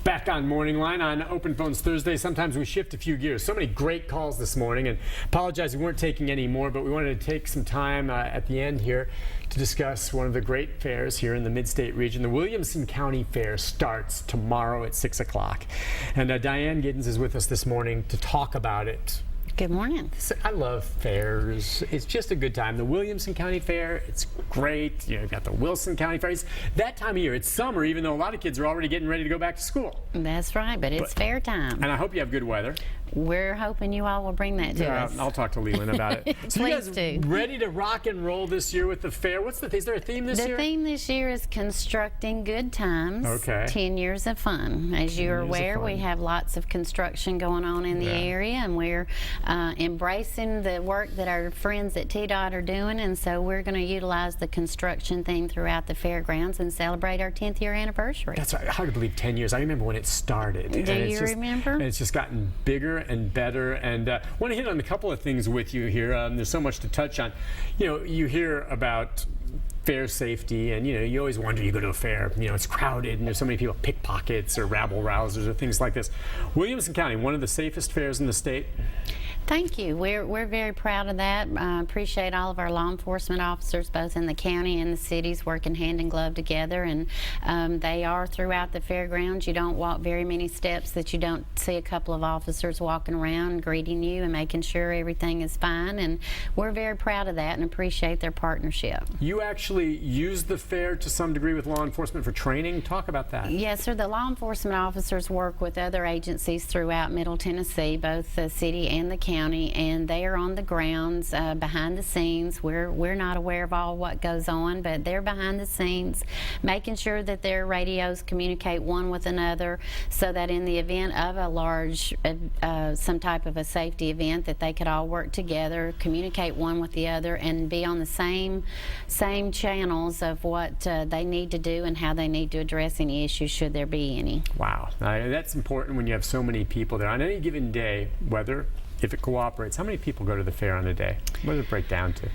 Back on Morning Line on Open Phones Thursday. Sometimes we shift a few gears. So many great calls this morning, and apologize we weren't taking any more, but we wanted to take some time at the end here to discuss one of the great fairs here in the Mid-State region. The Williamson County Fair starts tomorrow at 6 o'clock. And Diane Giddens is with us this morning to talk about it. Good morning. I love fairs. It's just a good time. The Williamson County Fair, it's great. You know, you've got the Wilson County Fair. It's that time of year. It's summer, even though a lot of kids are already getting ready to go back to school. That's right, but it's fair time. And I hope you have good weather. We're hoping you all will bring that to us. I'll talk to Leland about it. So Please you guys do. Ready to rock and roll this year with the fair? Is there a theme this year? The theme this year is Constructing Good Times. Okay. 10 years of fun. As you're aware, we have lots of construction going on in the area, and we're embracing the work that our friends at TDOT are doing, and so we're going to utilize the construction theme throughout the fairgrounds and celebrate our 10th year anniversary. That's right. Hard to believe 10 years. I remember when it started. Do you remember? And it's just gotten bigger and better. And I want to hit on a couple of things with you here. There's so much to touch on. You know, you hear about fair safety, and you always wonder, you go to a fair, it's crowded and there's so many people, pickpockets or rabble rousers or things like this. Williamson County, one of the safest fairs in the state. Thank you. We're very proud of that. Appreciate all of our law enforcement officers, both in the county and the cities, working hand in glove together, and they are throughout the fairgrounds. You don't walk very many steps that you don't see a couple of officers walking around greeting you and making sure everything is fine, and we're very proud of that and appreciate their partnership. You actually use the fair to some degree with law enforcement for training. Talk about that. Yes, sir. The law enforcement officers work with other agencies throughout Middle Tennessee, both the city and the county, and they are on the grounds behind the scenes. We're not aware of all what goes on, but they're behind the scenes making sure that their radios communicate one with another, so that in the event of a large some type of a safety event, that they could all work together, communicate one with the other, and be on the same channels of what they need to do and how they need to address any issues should there be any. Wow, that's important when you have so many people there on any given day, whether if it cooperates. How many people go to the fair on a day? What does it break down to?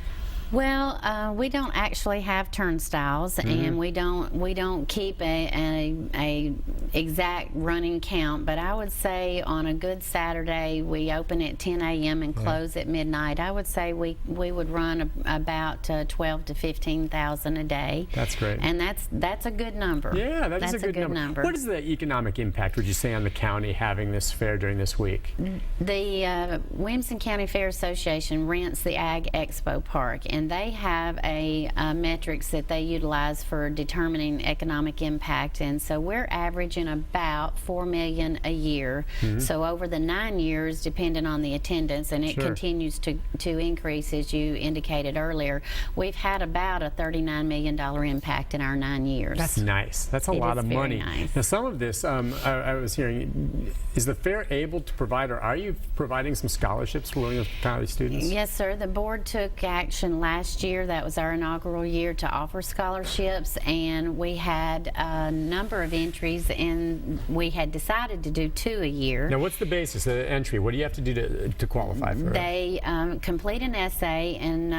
Well, we don't actually have turnstiles, and we don't keep a exact running count, but I would say on a good Saturday we open at 10 a.m. and close at midnight. I would say we would run about 12 to 15,000 a day. That's great. And that's a good number. Yeah, that's a good number. What is the economic impact, would you say, on the county having this fair during this week? The Williamson County Fair Association rents the Ag Expo Park, and they have a metrics that they utilize for determining economic impact, and so we're averaging about $4 million a year. So over the 9 years, depending on the attendance, and it continues to increase as you indicated earlier, we've had about a $39 million impact in our 9 years. That's nice. That's a lot of money. Nice. Now, some of this, I was hearing, is the fair able to provide, or are you providing some scholarships for Williamson County students? Yes, sir. The board took action last year. That was our inaugural year to offer scholarships, and we had a number of entries, and we had decided to do 2 a year. Now, what's the basis of the entry? What do you have to do to qualify for it? They complete an essay, and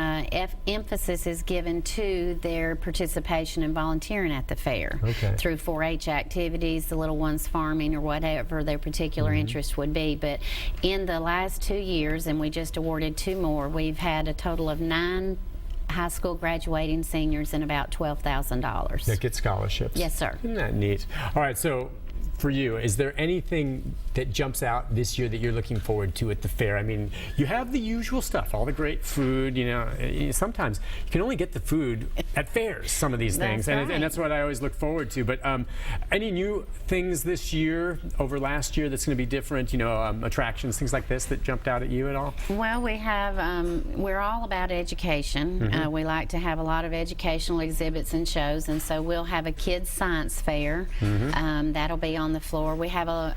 emphasis is given to their participation and volunteering at the fair through 4-H activities, the little ones farming, or whatever their particular interest would be. But in the last 2 years, and we just awarded 2 more, we've had a total of 9 high school graduating seniors and about $12,000. That get scholarships. Yes, sir. Isn't that neat? All right, so for you, is there anything that jumps out this year that you're looking forward to at the fair? I mean, you have the usual stuff, all the great food, sometimes you can only get the food at fairs, some of these things, and that's what I always look forward to. But any new things this year over last year that's going to be different, attractions, things like this that jumped out at you at all? Well, we have, we're all about education. We like to have a lot of educational exhibits and shows, and so we'll have a kids science fair. That'll be on the floor. We have a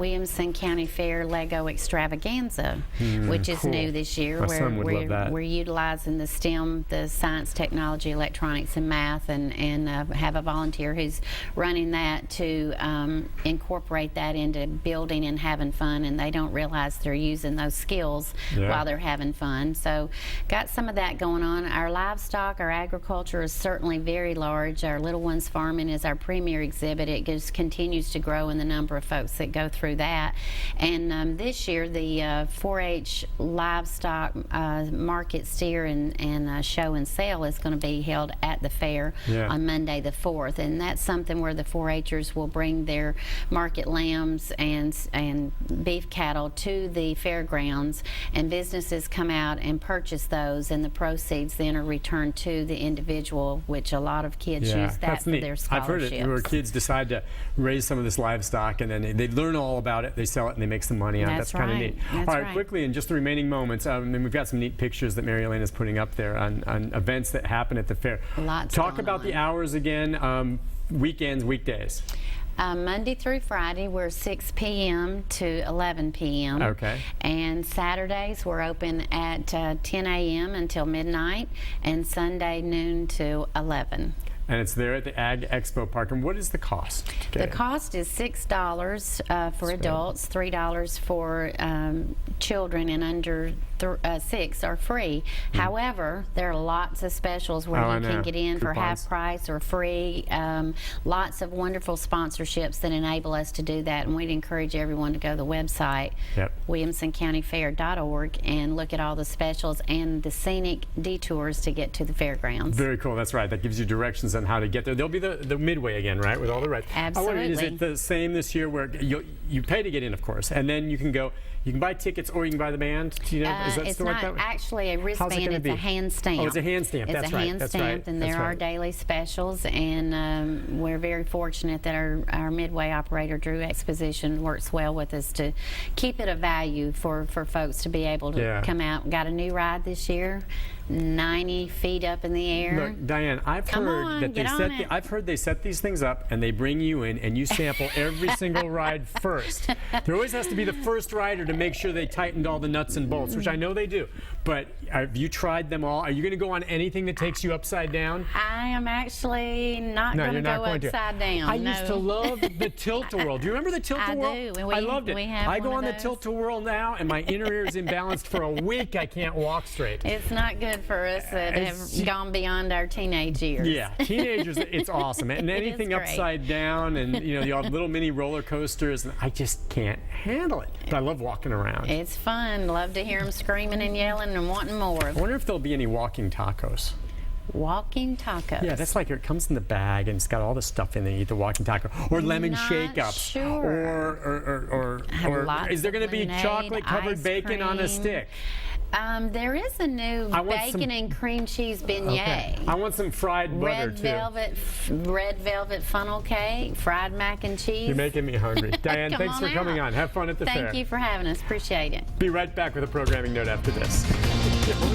Williamson County Fair Lego extravaganza, which is new this year. My son would love that. We're utilizing the STEM, the science, technology, electronics, and math, and have a volunteer who's running that to incorporate that into building and having fun, and they don't realize they're using those skills while they're having fun. So got some of that going on. Our livestock, our agriculture is certainly very large. Our Little Ones Farming is our premier exhibit. It continues to grow in the number of folks that go through that. And this year, the 4-H livestock market steer and show and sale is going to be held at the fair on Monday the 4th, and that's something where the 4-Hers will bring their market lambs and beef cattle to the fairgrounds, and businesses come out and purchase those, and the proceeds then are returned to the individual, which a lot of kids use that for their scholarships. I've heard it where kids decide to raise some of this livestock, and then they learn all about it, they sell it, and they make some money on it. That's kind of neat. All right, quickly, in just the remaining moments, and we've got some neat pictures that Mary Elaine is putting up there on events that happen at the fair. Talk about the hours again, weekends, weekdays. Monday through Friday, we're 6 p.m. to 11 p.m. Okay. And Saturdays, we're open at 10 a.m. until midnight, and Sunday noon to 11. And it's there at the Ag Expo Park. And what is the cost? The cost is $6 for adults, $3 for children, and under 6 are free. However, there are lots of specials where you can get in for half price or free. Lots of wonderful sponsorships that enable us to do that, and we'd encourage everyone to go to the website, WilliamsonCountyFair.org, and look at all the specials and the scenic detours to get to the fairgrounds. Very cool. That's right. That gives you directions on how to get there. There'll be the Midway again, right, with all the rides. Absolutely. Is it the same this year where you pay to get in, of course, and then you can go, you can buy tickets or you can buy the band? Do you know, is that it's still not like that? Actually a wristband, it's a hand stamp. Oh, it's a hand stamp. It's a hand stamp, and there are daily specials, and we're very fortunate that our Midway operator, Drew Exposition, works well with us to keep it a value for folks to be able to come out. Got a new ride this year, 90 feet up in the air. Look, Diane, I've heard they set these things up and they bring you in and you sample every single ride first. There always has to be the first rider to make sure they tightened all the nuts and bolts, which I know they do. But have you tried them all? Are you going to go on anything that takes you upside down? I am actually not going to go upside down. I used to love the tilt-a-whirl. Do you remember the tilt-a-whirl? I do. I loved it. I go on the tilt-a-whirl now and my inner ear is imbalanced for a week. I can't walk straight. It's not good for us that have gone beyond our teenage years. Yeah, teenagers, it's awesome. And anything upside down, and the little mini roller coasters, and I just can't handle it. But I love walking around. It's fun. Love to hear them screaming and yelling and wanting more. I wonder if there'll be any walking tacos. Walking tacos. Yeah, that's like it comes in the bag and it's got all the stuff in there. You eat the walking taco, or lemon shake-ups, sure. or is there going to be chocolate-covered bacon on a stick? There is a new bacon and cream cheese beignet. Okay. I want some fried butter Red velvet funnel cake, fried mac and cheese. You're making me hungry. Diane, thanks for coming on. Have fun at the fair. Thank you for having us. Appreciate it. Be right back with a programming note after this.